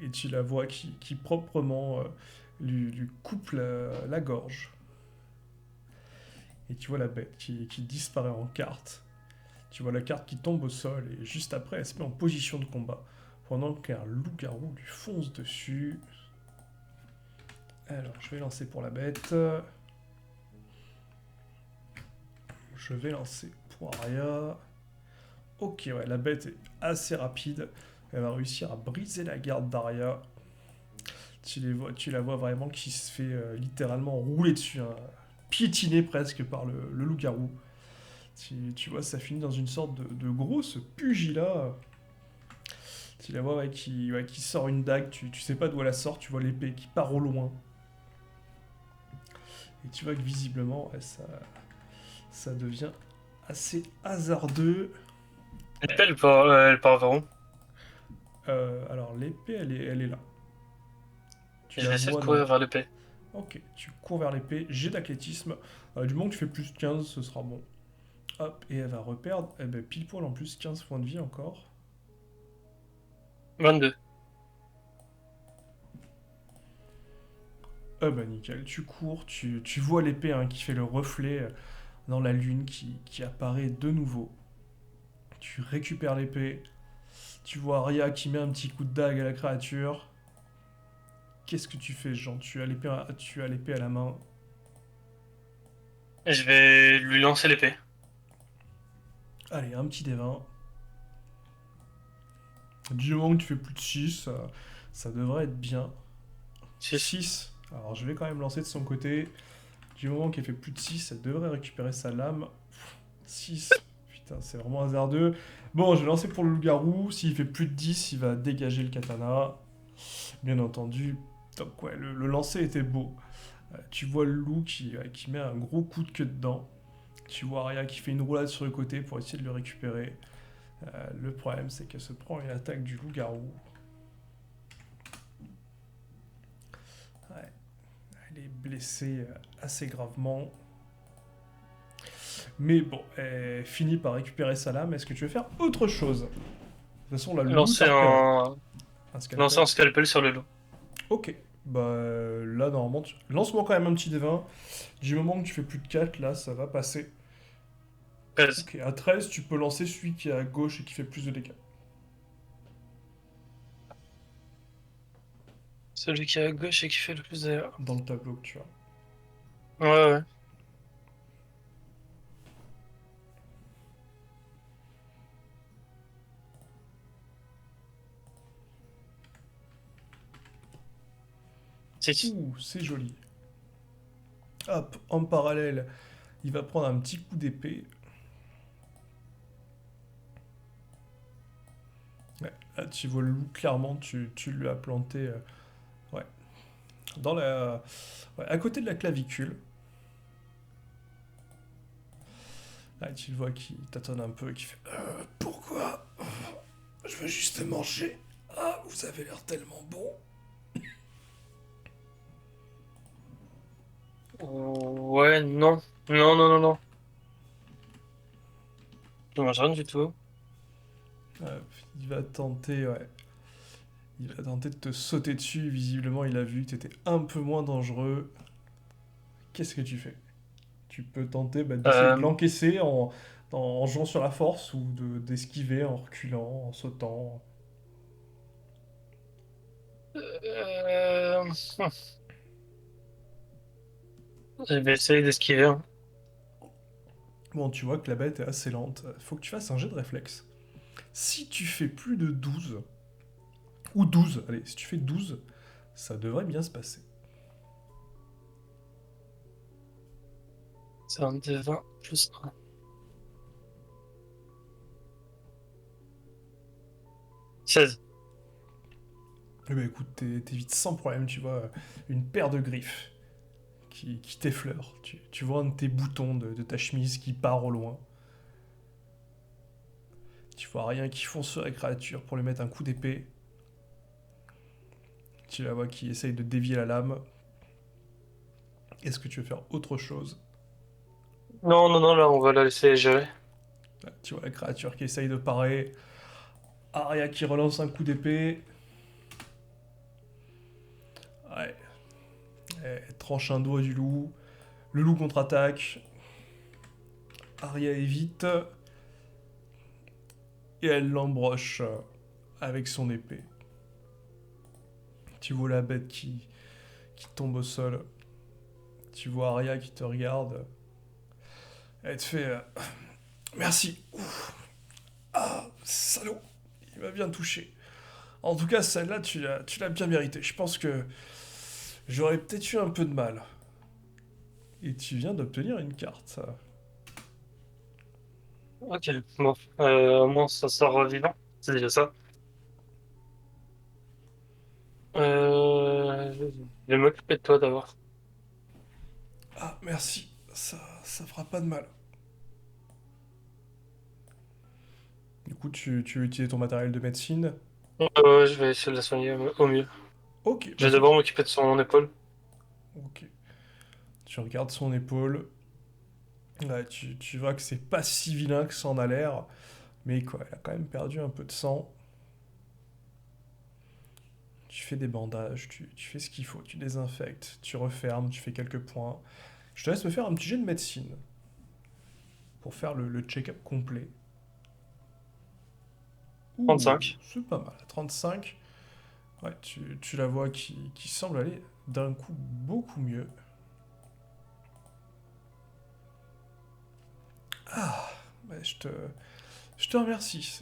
Et tu la vois qui proprement lui coupe la gorge. Et tu vois la bête qui disparaît en carte. Tu vois la carte qui tombe au sol et juste après elle se met en position de combat. Pendant qu'un loup-garou lui fonce dessus. Alors je vais lancer pour la bête. Je vais lancer pour Arya. Ok, ouais, la bête est assez rapide. Elle va réussir à briser la garde d'Arya. Tu la vois vraiment qui se fait littéralement rouler dessus, hein, piétiné presque par le loup-garou. Tu vois, ça finit dans une sorte de grosse pugilat. Tu la vois qui sort une dague, tu sais pas d'où elle sort, tu vois l'épée qui part au loin. Et tu vois que visiblement, ouais, ça devient assez hasardeux. L'épée, elle part vers où? Alors l'épée, elle est là. Tu Je la vais essayer de vois courir dans... vers l'épée. Ok, tu cours vers l'épée, jet d'athlétisme. Du moment que tu fais plus de 15, ce sera bon. Hop, et elle va reperdre, eh ben, pile poil en plus 15 points de vie encore. 22. Ah bah nickel, tu cours, tu vois l'épée hein, qui fait le reflet dans la lune qui apparaît de nouveau. Tu récupères l'épée, tu vois Arya qui met un petit coup de dague à la créature. Qu'est-ce que tu fais, Jean? Tu as l'épée à la main. Et je vais lui lancer l'épée. Allez, un petit des 20. Du moment que tu fais plus de 6, ça devrait être bien. 6. 6. Alors je vais quand même lancer de son côté. Du moment qu'elle fait plus de 6, elle devrait récupérer sa lame. 6. Putain, c'est vraiment hasardeux. Bon, je vais lancer pour le loup-garou. S'il fait plus de 10, il va dégager le katana. Bien entendu. Donc ouais, le lancer était beau. Tu vois le loup qui met un gros coup de queue dedans. Tu vois Arya qui fait une roulade sur le côté pour essayer de le récupérer. Le problème, c'est qu'elle se prend une attaque du loup-garou. Ouais, elle est blessée assez gravement. Mais bon, elle finit par récupérer sa lame. Est-ce que tu veux faire autre chose? De toute façon, là, le loup Lancer t'a repéré. un... Un Lancer scalpel. un scalpel sur le loup. Ok. Bah là, normalement, lance-moi quand même un petit D20. Du moment que tu fais plus de 4, là, ça va passer. 13. Ok, à 13, tu peux lancer celui qui est à gauche et qui fait plus de dégâts. Celui qui est à gauche et qui fait le plus de... Dans le tableau que tu as. Ouais, ouais. Si. Ouh, c'est joli. Hop, en parallèle, il va prendre un petit coup d'épée. Ouais, là, tu vois le loup, clairement, tu lui as planté ouais, dans ouais, à côté de la clavicule. Là, tu le vois qui tâtonne un peu et qui fait pourquoi? Je veux juste manger. Ah, vous avez l'air tellement bon. Ouais, non. Non, non, non, non. Je mange rien du tout. Euh, il va tenter, ouais. Il va tenter de te sauter dessus. Visiblement, il a vu que tu étais un peu moins dangereux. Qu'est-ce que tu fais? Tu peux tenter d'essayer de Euh, l'encaisser en jouant sur la force ou d'esquiver en reculant, en sautant. euh, Je vais essayer d'esquiver, hein. Bon, tu vois que la bête est assez lente. Faut que tu fasses un jet de réflexe. Si tu fais plus de 12, ou 12, allez, si tu fais 12, ça devrait bien se passer. C'est un d 20 plus 1. 16. Eh ben écoute, t'évites sans problème, tu vois, une paire de griffes qui t'effleure. Tu vois un de tes boutons de ta chemise qui part au loin. Tu vois rien qui fonce sur la créature pour lui mettre un coup d'épée. Tu la vois qui essaye de dévier la lame. Est-ce que tu veux faire autre chose? Non, non, non, là, on va la laisser gérer. Là, tu vois la créature qui essaye de parer. Arya qui relance un coup d'épée. Ouais. Elle tranche un doigt du loup. Le loup contre-attaque. Arya évite. Et elle l'embroche avec son épée. Tu vois la bête qui tombe au sol. Tu vois Arya qui te regarde. Elle te fait merci. Ouf. Ah, salaud. Il m'a bien touché. En tout cas, celle-là, tu l'as bien méritée. Je pense que j'aurais peut-être eu un peu de mal. Et tu viens d'obtenir une carte. Ok, bon. Au moins, ça sort vivant. C'est déjà ça. Je vais m'occuper de toi d'abord. Ah, merci. Ça fera pas de mal. Du coup, tu veux utiliser ton matériel de médecine. Ouais, je vais essayer de la soigner au mieux. Ok, Je bah vais c'est... d'abord m'occuper de son épaule. Ok. Tu regardes son épaule. Ouais, tu vois que c'est pas si vilain que ça en a l'air. Mais quoi, elle a quand même perdu un peu de sang. Tu fais des bandages, tu fais ce qu'il faut, tu désinfectes, tu refermes, tu fais quelques points. Je te laisse me faire un petit jet de médecine pour faire le check-up complet. Ouh, 35. c'est pas mal. 35. Ouais, tu la vois qui semble aller d'un coup beaucoup mieux. Ah, ouais, je te remercie.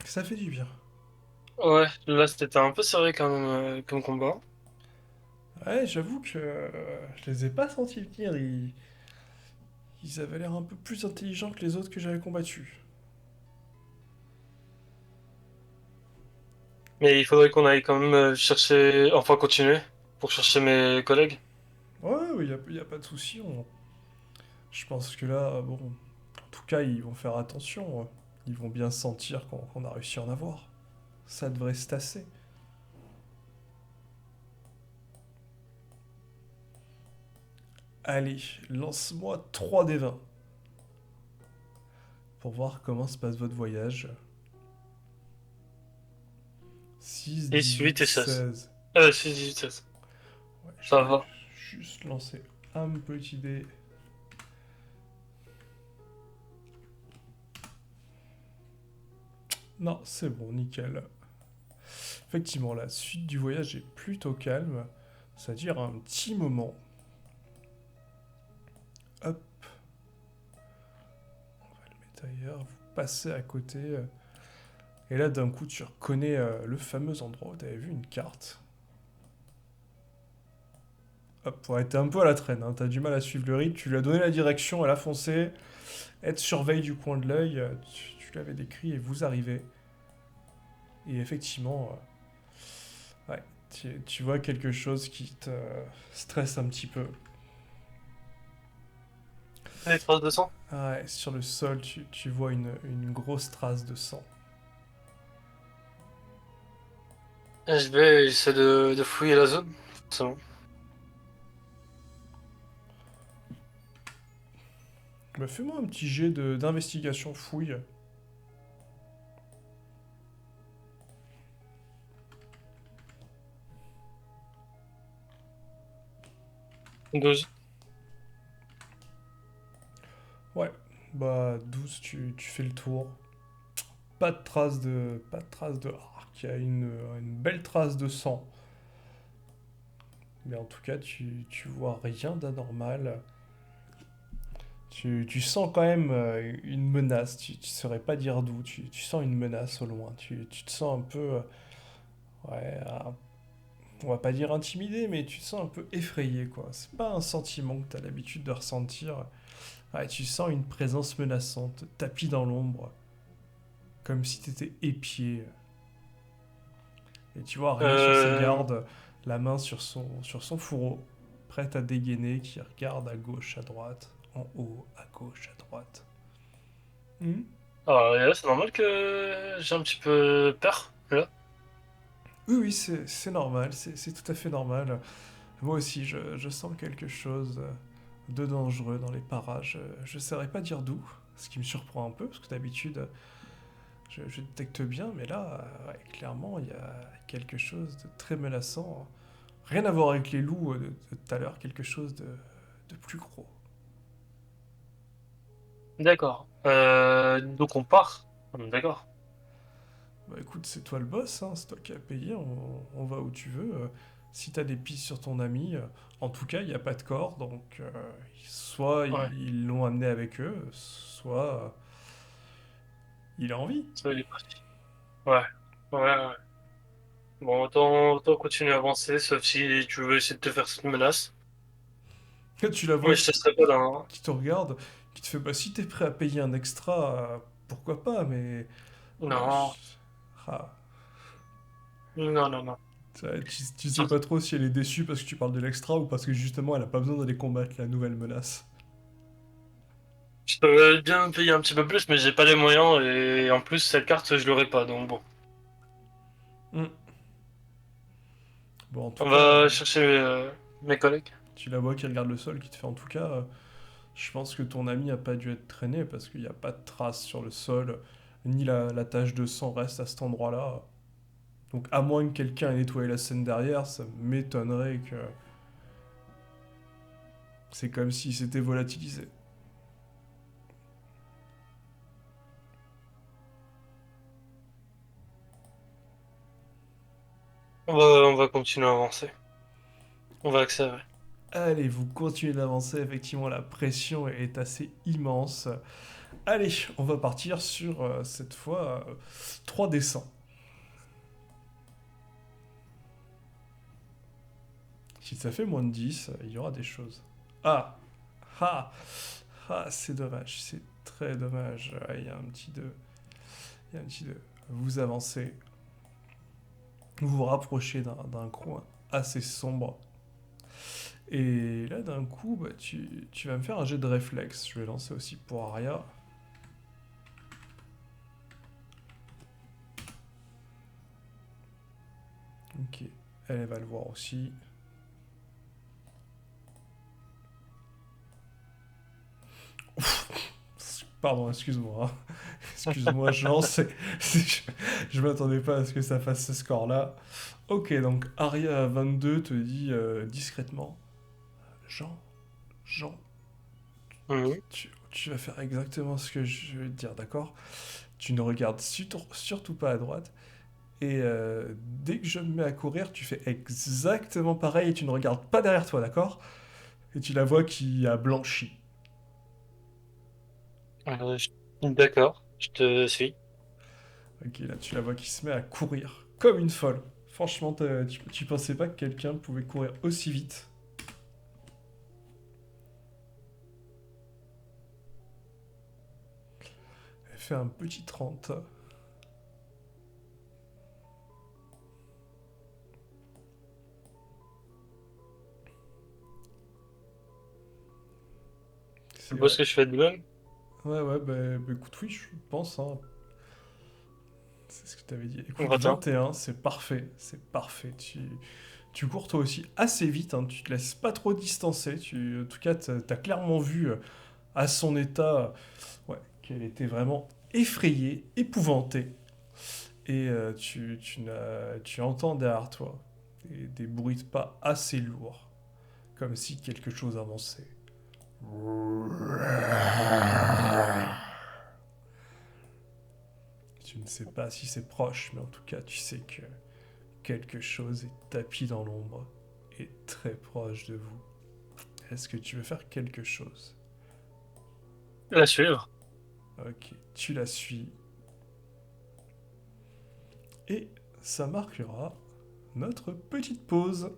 Ça fait du bien. Ouais, là, c'était un peu serré quand même comme combat. Ouais, j'avoue que je les ai pas sentis venir. Ils avaient l'air un peu plus intelligents que les autres que j'avais combattus. Mais il faudrait qu'on aille quand même chercher, enfin continuer pour chercher mes collègues. Ouais, ouais, y a pas de souci. Je pense que là, bon, en tout cas, ils vont faire attention. Ils vont bien sentir qu'on a réussi à en avoir. Ça devrait se tasser. Allez, lance-moi 3 des 20 pour voir comment se passe votre voyage. 6, 10, 8 18, et 16. 16. 6, 18, 16. Ouais, je Ça vais va. juste lancer un petit dé. Non, c'est bon, nickel. Effectivement, la suite du voyage est plutôt calme. C'est-à-dire un petit moment. Hop, on va le mettre ailleurs. Vous passez à côté. Et là, d'un coup, tu reconnais le fameux endroit où tu avais vu une carte. Hop, ouais, t'es un peu à la traîne, hein, t'as du mal à suivre le rythme. Tu lui as donné la direction, elle a foncé. Elle te surveille du coin de l'œil. Tu l'avais décrit et vous arrivez. Et effectivement, ouais, tu vois quelque chose qui te stresse un petit peu. Les traces de sang? Ah ouais, sur le sol, tu vois une grosse trace de sang. Je vais essayer de fouiller la zone. Forcément. Bah, fais-moi un petit jet d'investigation fouille. 12. Ouais, bah 12, tu fais le tour. Pas de trace de arc. Il y a une belle trace de sang. Mais en tout cas, tu vois rien d'anormal. Tu sens quand même une menace. Tu ne saurais pas dire d'où. Tu sens une menace au loin. Tu te sens un peu. Ouais, on va pas dire intimidé, mais tu te sens un peu effrayé, quoi. C'est pas un sentiment que tu as l'habitude de ressentir. Ouais, tu sens une présence menaçante, tapis dans l'ombre, comme si tu étais épié. Et tu vois, Arya sur ses Euh... gardes, la main sur son fourreau, prête à dégainer, qui regarde à gauche, à droite, en haut, à gauche, à droite. Hmm. Alors, là, c'est normal que j'ai un petit peu peur, là. Oui, oui, c'est normal, c'est tout à fait normal. Moi aussi, je sens quelque chose de dangereux dans les parages. Je ne saurais pas dire d'où, ce qui me surprend un peu, parce que d'habitude, je détecte bien, mais là, ouais, clairement, il y a quelque chose de très menaçant. Rien à voir avec les loups de tout à l'heure, quelque chose de plus gros. D'accord. Donc on part. D'accord. Bah écoute, c'est toi le boss, hein, c'est toi qui as payé, on va où tu veux. Si t'as des pistes sur ton ami, en tout cas, il n'y a pas de corps, donc soit Ouais, ils l'ont amené avec eux, soit il est en vie. ça il est parti. Ouais. Ouais, ouais. Bon, autant continuer à avancer, sauf si tu veux essayer de te faire cette menace. Tu la vois Mais je te serai pas là. qui te regarde, qui te fait bah si t'es prêt à payer un extra, pourquoi pas, mais Non. ah, Non, non, non. tu sais pas trop si elle est déçue parce que tu parles de l'extra ou parce que justement elle a pas besoin d'aller combattre la nouvelle menace. Je peux bien payer un petit peu plus, mais j'ai pas les moyens et en plus cette carte je l'aurai pas, donc bon. Hmm. Bon, en tout On cas, va chercher mes collègues. tu la vois qui regarde le sol, qui te fait en tout cas, je pense que ton ami a pas dû être traîné parce qu'il n'y a pas de traces sur le sol, ni la tache de sang reste à cet endroit-là. Donc à moins que quelqu'un ait nettoyé la scène derrière, ça m'étonnerait que c'est comme s'il s'était volatilisé. On va continuer à avancer. On va accélérer. Allez, vous continuez d'avancer, effectivement la pression est assez immense. Allez, on va partir sur cette fois 3 dessins. Si ça fait moins de 10, il y aura des choses. Ah, ah, ah, c'est dommage, c'est très dommage. Ah, il y a un petit 2. Il y a un petit 2. Vous avancez, vous vous rapprochez d'un coin assez sombre. Et là, d'un coup, bah, tu vas me faire un jet de réflexe. Je vais lancer aussi pour Aria. Ok, elle va le voir aussi. Pardon, excuse-moi. Hein. Excuse-moi, je lance. Je m'attendais pas à ce que ça fasse ce score-là. Ok, donc Aria 22 te dit discrètement Jean, Jean, Mhm. tu vas faire exactement ce que je vais te dire, d'accord? Tu ne regardes surtout pas à droite. Et dès que je me mets à courir, tu fais exactement pareil et tu ne regardes pas derrière toi, d'accord? Et tu la vois qui a blanchi. D'accord, je te suis. Ok, là tu la vois qui se met à courir comme une folle. Franchement, tu pensais pas que quelqu'un pouvait courir aussi vite. Elle fait un petit 30. Tu C'est vois ce vrai. que je fais de même? Ouais, ouais, bah, écoute, oui, je pense, hein. C'est ce que tu avais dit. On Écoute, va. 21, c'est parfait. C'est parfait. Tu cours toi aussi assez vite, hein. Tu te laisses pas trop distancer. En tout cas, t'as clairement vu à son état ouais, qu'elle était vraiment effrayée, épouvantée. Et tu entends derrière toi des bruits de pas assez lourds, comme si quelque chose avançait. Tu ne sais pas si c'est proche, mais en tout cas, tu sais que quelque chose est tapis dans l'ombre et très proche de vous. Est-ce que tu veux faire quelque chose? La suivre. Ok, tu la suis et ça marquera notre petite pause.